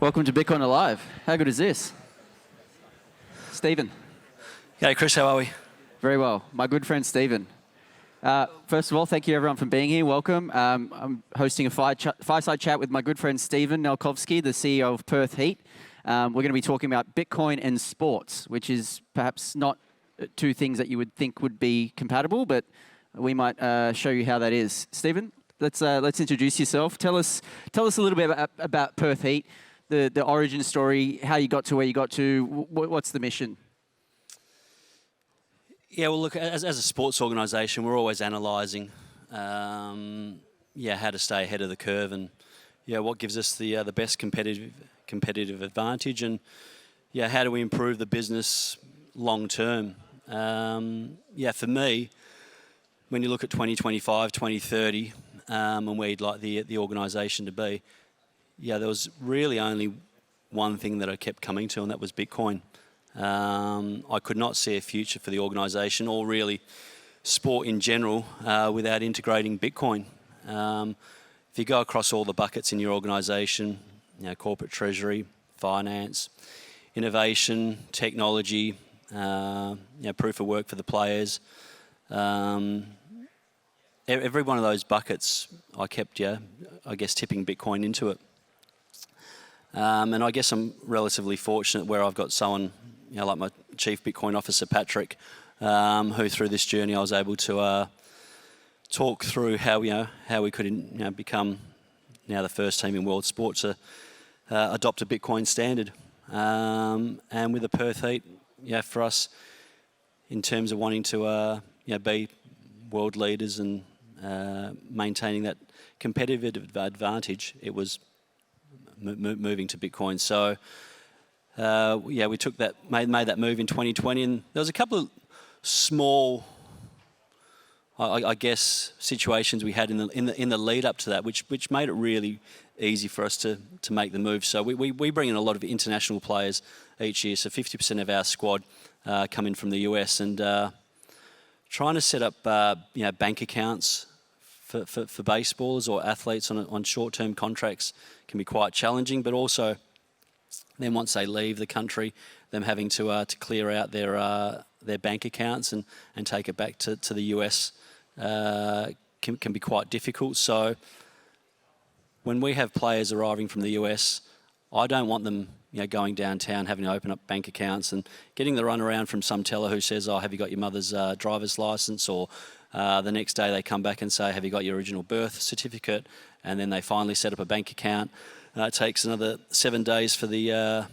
Welcome to Bitcoin Alive. How good is this? Stephen. G'day, Chris. How are we? Very well. My good friend Stephen. First of all, thank you everyone for being here. Welcome. I'm hosting a fireside chat with my good friend Stephen Nelkovski, the CEO of Perth Heat. We're going to be talking about Bitcoin and sports, which is perhaps not two things that you would think would be compatible, but we might show you how that is. Stephen, let's introduce yourself. Tell us a little bit about Perth Heat, the origin story, how you got to where you got to. What's the mission? Yeah, well, look, as a sports organisation, we're always analysing, how to stay ahead of the curve, and what gives us the best competitive advantage, and how do we improve the business long term? For me, when you look at 2025, 2030, and where you'd like the organisation to be, there was really only one thing that I kept coming to, and that was Bitcoin. I could not see a future for the organisation, or really sport in general, without integrating Bitcoin. If you go across all the buckets in your organisation, corporate treasury, finance, innovation, technology, proof of work for the players, every one of those buckets, I kept, tipping Bitcoin into it. And I guess I'm relatively fortunate where I've got someone, like my Chief Bitcoin Officer, Patrick, who through this journey I was able to talk through how we could become now the first team in world sport to adopt a Bitcoin standard. And with the Perth Heat, for us, in terms of wanting to be world leaders and maintaining that competitive advantage, it was moving to Bitcoin. So we took that, made that move in 2020, and there was a couple of small, I guess, situations we had in the lead up to that, which made it really easy for us to make the move. So we bring in a lot of international players each year. So 50% of our squad come in from the US, and trying to set up bank accounts for baseballers or athletes on short-term contracts can be quite challenging, but also then once they leave the country, them having to clear out their bank accounts and take it back to the US can be quite difficult. So when we have players arriving from the US, I don't want them going downtown, having to open up bank accounts and getting the runaround from some teller who says, "Oh, have you got your mother's driver's license?" Or the next day they come back and say, "Have you got your original birth certificate?" And then they finally set up a bank account. It takes another 7 days for the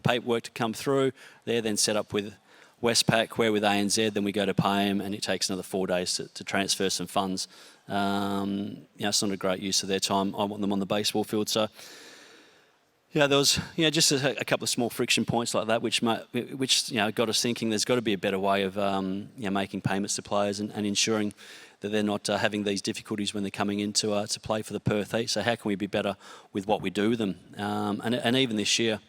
paperwork to come through. They're then set up with Westpac, where with ANZ, then we go to pay them, and it takes another 4 days to transfer some funds. It's not a great use of their time. I want them on the baseball field. So there was just a couple of small friction points like that, which got us thinking there's got to be a better way of making payments to players and ensuring that they're not having these difficulties when they're coming in to play for the Perth Heat. So how can we be better with what we do with them? And even this year,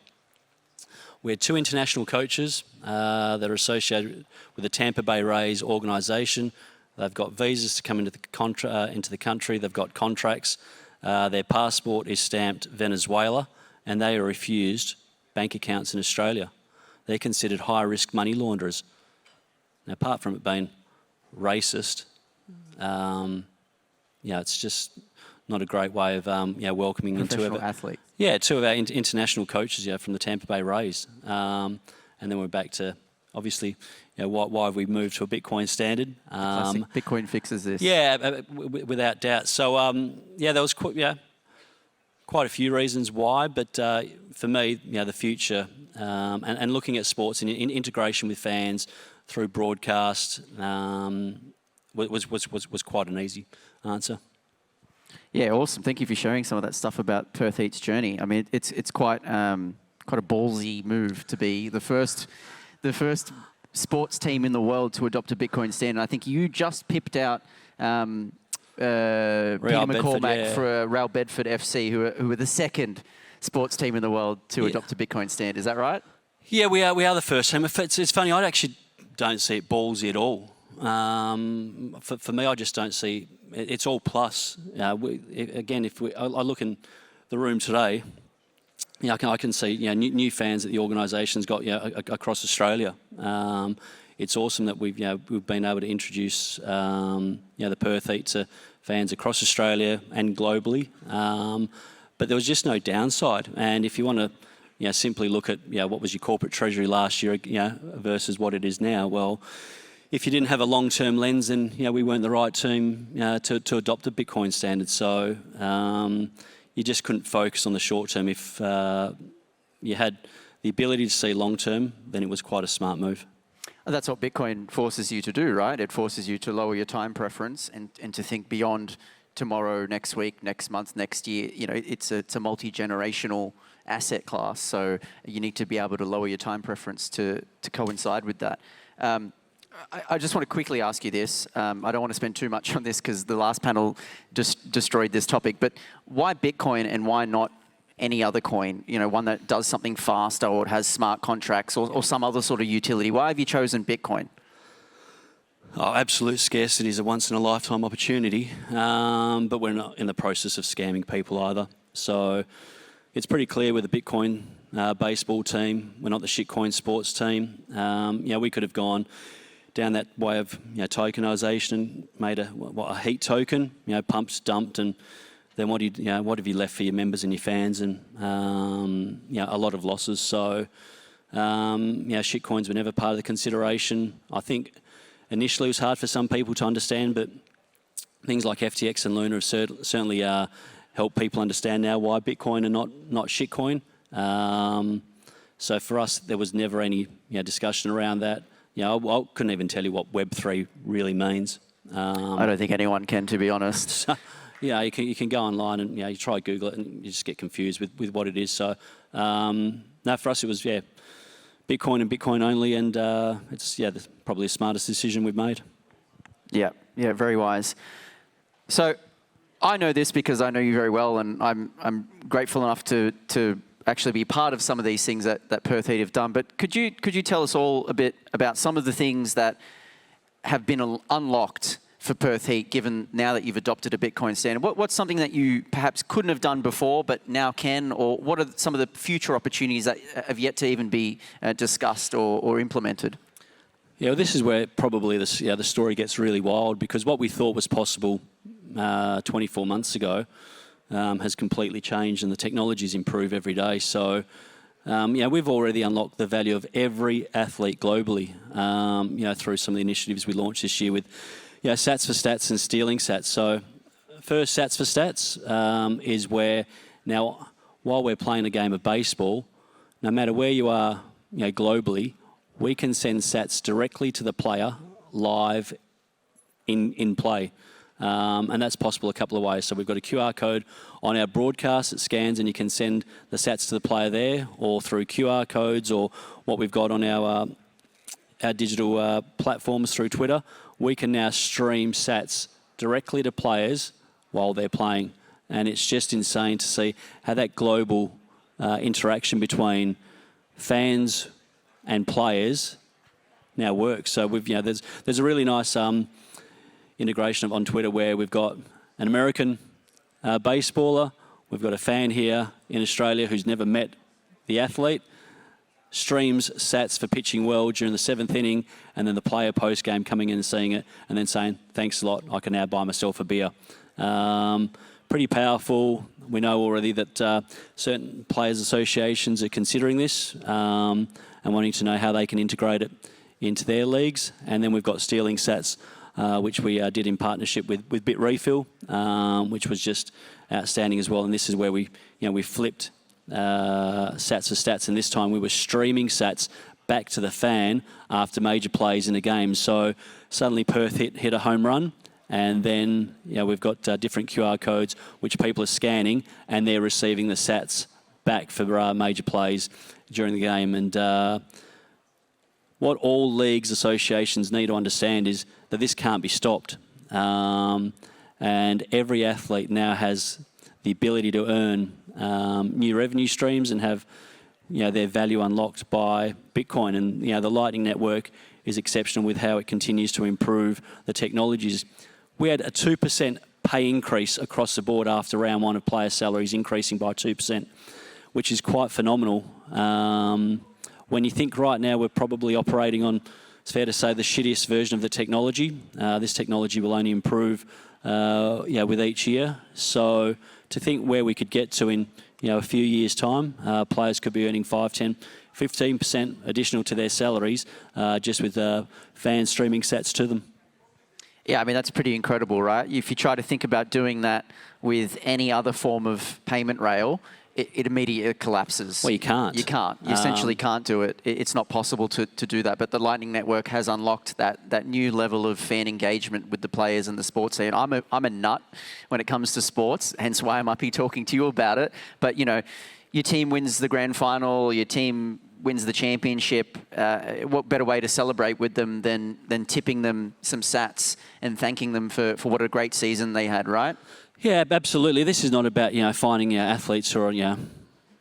we had 2 international coaches that are associated with the Tampa Bay Rays organisation. They've got visas to come into the country. They've got contracts. Their passport is stamped Venezuela, and they are refused bank accounts in Australia. They're considered high-risk money launderers. Now, apart from it being racist, it's just not a great way of welcoming professional athletes. Yeah, 2 of our international coaches, from the Tampa Bay Rays, and then we're back to obviously, why have we moved to a Bitcoin standard? Classic Bitcoin fixes this. Yeah, without doubt. So there was quite a few reasons why, but for me, the future and looking at sports in integration with fans through broadcast was quite an easy answer. Yeah, awesome. Thank you for sharing some of that stuff about Perth Heat's journey. I mean, it's quite a ballsy move to be the first sports team in the world to adopt a Bitcoin standard. I think you just pipped out Peter McCormack for Real Bedford FC, who are the second sports team in the world to adopt a Bitcoin standard. Is that right? Yeah, we are the first team. It's funny, I actually don't see it ballsy at all. For me, I just don't see it's all plus. Again, I look in the room today, I can see new fans that the organisation's got across Australia. It's awesome that we've been able to introduce the Perth Heat to fans across Australia and globally. But there was just no downside. And if you want to simply look at what was your corporate treasury last year versus what it is now, well, if you didn't have a long-term lens, then we weren't the right team to adopt the Bitcoin standard. So you just couldn't focus on the short term. If you had the ability to see long-term, then it was quite a smart move. That's what Bitcoin forces you to do, right? It forces you to lower your time preference and to think beyond tomorrow, next week, next month, next year. It's a multi-generational asset class, so you need to be able to lower your time preference to coincide with that. I just want to quickly ask you this. I don't want to spend too much on this because the last panel just destroyed this topic, but why Bitcoin and why not any other coin, one that does something faster or it has smart contracts or some other sort of utility? Why have you chosen Bitcoin? Oh, absolute scarcity is a once-in-a-lifetime opportunity, but we're not in the process of scamming people either. So it's pretty clear with the Bitcoin baseball team, we're not the shitcoin sports team. We could have gone down that way of tokenization and made a heat token, pumped, dumped, and then what have you left for your members and your fans? And a lot of losses. So shitcoins were never part of the consideration. I think initially it was hard for some people to understand, but things like FTX and Luna have certainly helped people understand now why Bitcoin and not shitcoin. So for us, there was never any discussion around that. I couldn't even tell you what Web3 really means. I don't think anyone can, to be honest. So, you can go online and you try Google it and you just get confused with what it is. So no, for us it was Bitcoin and Bitcoin only, and it's probably the smartest decision we've made. Yeah, very wise. So I know this because I know you very well, and I'm grateful enough to actually be part of some of these things that Perth Heat have done. But could you tell us all a bit about some of the things that have been unlocked for Perth Heat, given now that you've adopted a Bitcoin standard? What's something that you perhaps couldn't have done before but now can, or what are some of the future opportunities that have yet to even be discussed or implemented? This is where probably the story gets really wild, because what we thought was possible 24 months ago has completely changed, and the technologies improve every day. So we've already unlocked the value of every athlete globally through some of the initiatives we launched this year with Sats for Stats and stealing Sats. So first, Sats for Stats is where now, while we're playing a game of baseball, no matter where you are globally, we can send Sats directly to the player live in play. And that's possible a couple of ways. So we've got a QR code on our broadcast that scans, and you can send the Sats to the player there, or through QR codes, or what we've got on our digital platforms through Twitter. We can now stream Sats directly to players while they're playing. And it's just insane to see how that global interaction between fans and players now works. So we've there's a really nice integration on Twitter where we've got an American baseballer, we've got a fan here in Australia who's never met the athlete, streams Sats for pitching well during the 7th inning, and then the player post-game coming in and seeing it and then saying, thanks a lot, I can now buy myself a beer. Pretty powerful. We know already that certain players' associations are considering this and wanting to know how they can integrate it into their leagues. And then we've got stealing Sats, which we did in partnership with BitRefill, which was just outstanding as well. And this is where we flipped Sats for Stats, and this time we were streaming Sats back to the fan after major plays in a game. So suddenly Perth hit a home run, and then we've got different QR codes which people are scanning, and they're receiving the Sats back for major plays during the game. And what all leagues, associations need to understand is that this can't be stopped. And every athlete now has the ability to earn new revenue streams and have their value unlocked by Bitcoin. And the Lightning Network is exceptional with how it continues to improve the technologies. We had a 2% pay increase across the board after round one of player salaries increasing by 2%. which is quite phenomenal. When you think right now we're probably operating on, it's fair to say, the shittiest version of the technology. This technology will only improve with each year. So to think where we could get to in a few years' time, players could be earning 5, 10, 15% additional to their salaries just with fans streaming sats to them. Yeah, I mean, that's pretty incredible, right? If you try to think about doing that with any other form of payment rail, it immediately collapses. Well, you can't. You can't. You essentially can't do it. It's not possible to do that. But the Lightning Network has unlocked that new level of fan engagement with the players and the sports scene. I'm a nut when it comes to sports, hence why I'm up here talking to you about it. But, your team wins the grand final, your team wins the championship. What better way to celebrate with them than tipping them some sats and thanking them for what a great season they had, right? Yeah, absolutely. This is not about finding athletes who are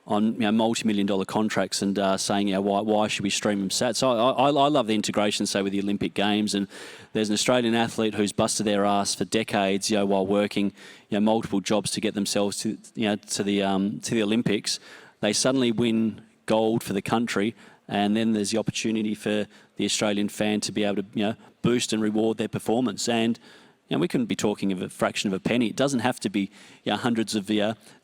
on multi-million-dollar contracts and saying why should we stream them sats. I love the integration, say, with the Olympic Games, and there's an Australian athlete who's busted their ass for decades while working multiple jobs to get themselves to the Olympics. They suddenly win gold for the country, and then there's the opportunity for the Australian fan to be able to boost and reward their performance. And we couldn't be talking of a fraction of a penny. It doesn't have to be hundreds of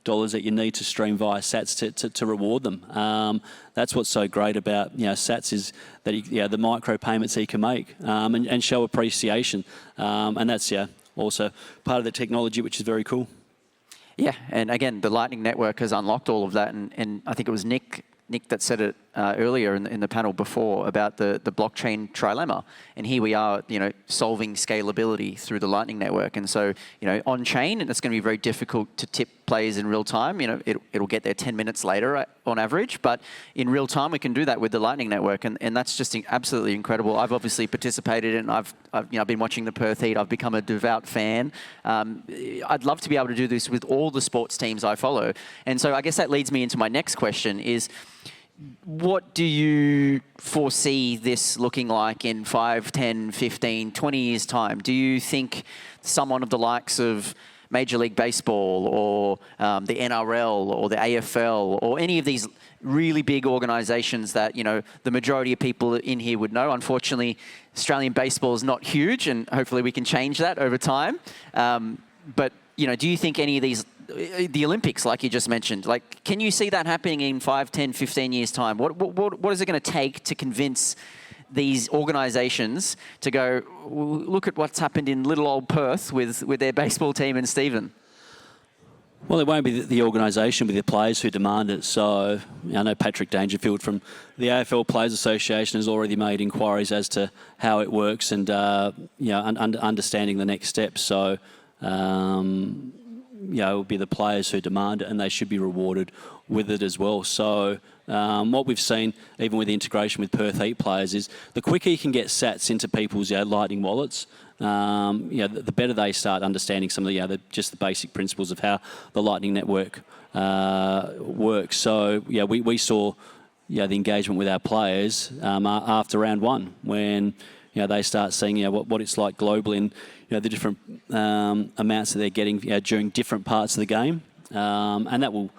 dollars that you need to stream via sats to reward them. That's what's so great about sats, is that the micro payments he can make and show appreciation. And that's also part of the technology, which is very cool. Yeah, and again, the Lightning Network has unlocked all of that, and I think it was Nick that said it earlier in the panel before about the blockchain trilemma. And here we are, solving scalability through the Lightning Network. And so, on chain, and it's going to be very difficult to tip players in real time. It'll get there 10 minutes later on average. But in real time, we can do that with the Lightning Network. And that's just absolutely incredible. I've obviously participated in, I've been watching the Perth Heat. I've become a devout fan. I'd love to be able to do this with all the sports teams I follow. And so I guess that leads me into my next question is, what do you foresee this looking like in 5, 10, 15, 20 years' time? Do you think someone of the likes of Major League Baseball or the NRL or the AFL or any of these really big organisations that, the majority of people in here would know? Unfortunately, Australian baseball is not huge, and hopefully we can change that over time. But, do you think any of these, the Olympics, like you just mentioned, can you see that happening in 5, 10, 15 years' time? What is it going to take to convince these organisations to go, look at what's happened in little old Perth with their baseball team and Stephen? Well, it won't be the organisation, but the players who demand it. So I know Patrick Dangerfield from the AFL Players Association has already made inquiries as to how it works and understanding the next steps. So it will be the players who demand it, and they should be rewarded with it as well. So what we've seen, even with the integration with Perth Heat players, is the quicker you can get sats into people's Lightning wallets, the better they start understanding some of the basic principles of how the Lightning Network works. So we saw the engagement with our players after round one, when they start seeing what it's like globally and the different amounts that they're getting during different parts of the game, and that will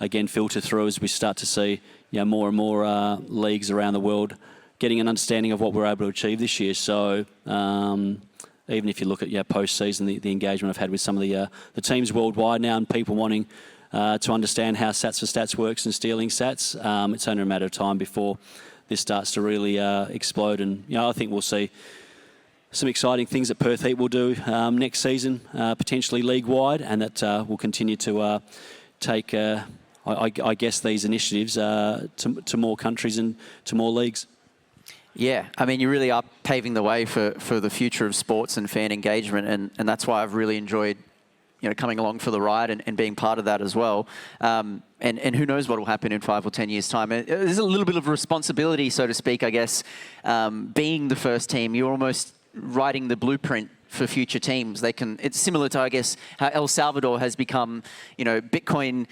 again filter through as we start to see more and more leagues around the world getting an understanding of what we're able to achieve this year. So even if you look at post-season, the engagement I've had with some of the teams worldwide now, and people wanting to understand how Sats for Stats works and stealing sats, it's only a matter of time before this starts to really explode. And I think we'll see some exciting things that Perth Heat will do next season, potentially league-wide, and that will continue to take, I guess, these initiatives to more countries and to more leagues. Yeah, I mean, you really are paving the way for the future of sports and fan engagement, and that's why I've really enjoyed coming along for the ride and being part of that as well. And who knows what will happen in 5 or 10 years' time. There's a little bit of responsibility, so to speak, I guess, being the first team. You're almost writing the blueprint for future teams. It's similar to, I guess, how El Salvador has become, Bitcoin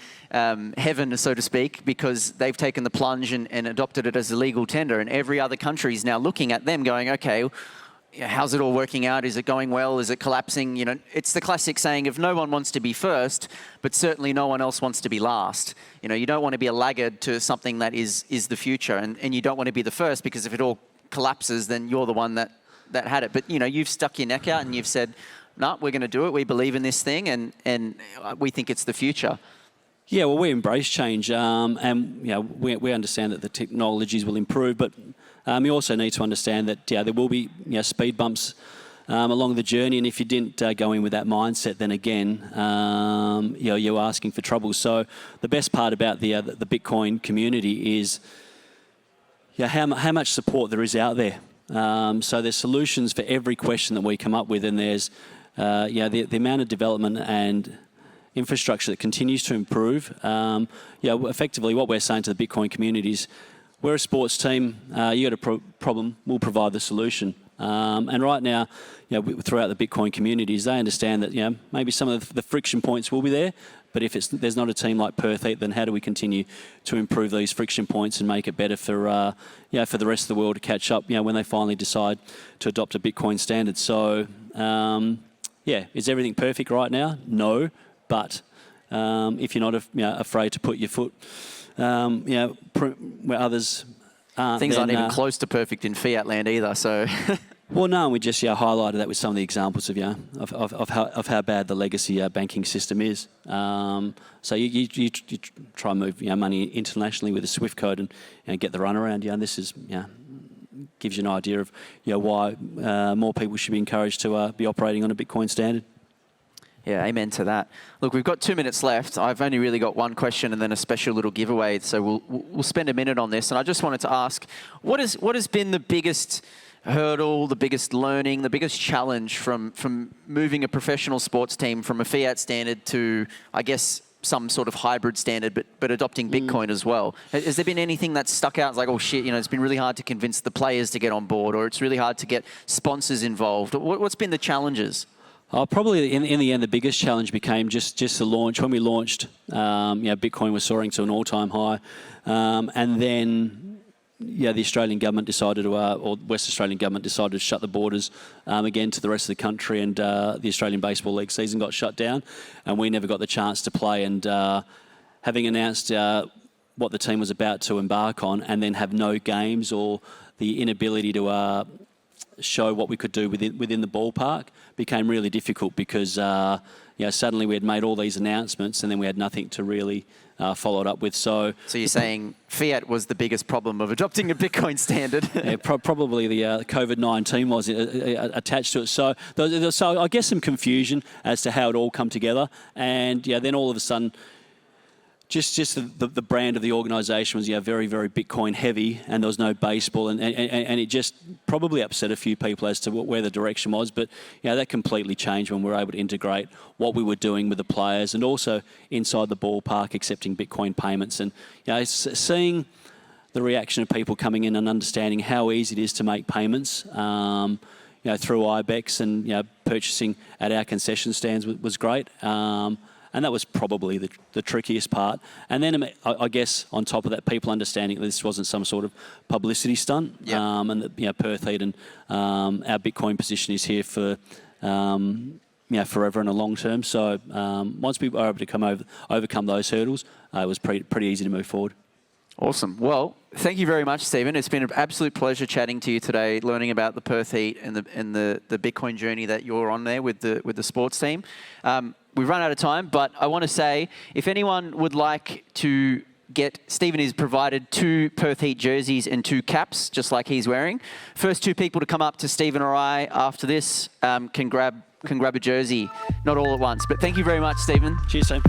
heaven, so to speak, because they've taken the plunge and adopted it as a legal tender. And every other country is now looking at them going, okay, how's it all working out? Is it going well? Is it collapsing? You know, it's the classic saying of no one wants to be first, but certainly no one else wants to be last. You know, you don't want to be a laggard to something that is the future, and you don't want to be the first, because if it all collapses, then you're the one that had it. But, you know, you've stuck your neck out and you've said, no, we're going to do it. We believe in this thing, and we think it's the future. Yeah, well, we embrace change, and you know, we understand that the technologies will improve, but you also need to understand that there will be speed bumps along the journey, and if you didn't go in with that mindset, then again, you're asking for trouble. So the best part about the Bitcoin community is how much support there is out there. So there's solutions for every question that we come up with, and there's the amount of development and infrastructure that continues to improve. Effectively what we're saying to the Bitcoin community is, we're a sports team, you got a problem, we'll provide the solution. And right now, throughout the Bitcoin communities, they understand that maybe some of the friction points will be there, but if there's not a team like Perth Heat, then how do we continue to improve these friction points and make it better for the rest of the world to catch up when they finally decide to adopt a Bitcoin standard? So is everything perfect right now? No. But if you're not afraid to put your foot, where others aren't, things aren't even close to perfect in fiat land either. So, well, no, we just highlighted that with some of the examples of how bad the legacy banking system is. So you try and move money internationally with a SWIFT code and get the runaround. This is gives you an idea of why more people should be encouraged to be operating on a Bitcoin standard. Yeah, amen to that. Look, we've got 2 minutes left. I've only really got one question and then a special little giveaway. So we'll spend a minute on this. And I just wanted to ask, what has been the biggest hurdle, the biggest learning, the biggest challenge from moving a professional sports team from a fiat standard to, I guess, some sort of hybrid standard, but adopting Bitcoin as well? Has there been anything that's stuck out? It's like, oh shit, it's been really hard to convince the players to get on board, or it's really hard to get sponsors involved. What's been the challenges? Probably in the end, the biggest challenge became just the launch. When we launched, Bitcoin was soaring to an all-time high, and then the Australian government decided to, or West Australian government decided to shut the borders again to the rest of the country, and the Australian Baseball League season got shut down, and we never got the chance to play. And having announced what the team was about to embark on, and then have no games or the inability to show what we could do within the ballpark became really difficult, because suddenly we had made all these announcements and then we had nothing to really follow it up with. So you're saying fiat was the biggest problem of adopting a Bitcoin standard? Yeah, probably the COVID-19 was attached to it. So I guess some confusion as to how it all come together, and then all of a sudden, just the brand of the organisation was very, very Bitcoin heavy, and there was no baseball, and it just probably upset a few people as to where the direction was. But that completely changed when we were able to integrate what we were doing with the players, and also inside the ballpark accepting Bitcoin payments, and seeing the reaction of people coming in and understanding how easy it is to make payments through IBEX, and purchasing at our concession stands was great. And that was probably the trickiest part. And then I guess on top of that, people understanding that this wasn't some sort of publicity stunt. Yep. And that Perth Heat and our Bitcoin position is here for forever in the long term. So once we were able to overcome those hurdles, it was pretty easy to move forward. Awesome. Well, thank you very much, Stephen. It's been an absolute pleasure chatting to you today, learning about the Perth Heat and the Bitcoin journey that you're on there with the sports team. We've run out of time, but I want to say, if anyone would like to get, Stephen has provided 2 Perth Heat jerseys and 2 caps, just like he's wearing. First 2 people to come up to Stephen or I after this can grab a jersey, not all at once. But thank you very much, Stephen. Cheers, Sam.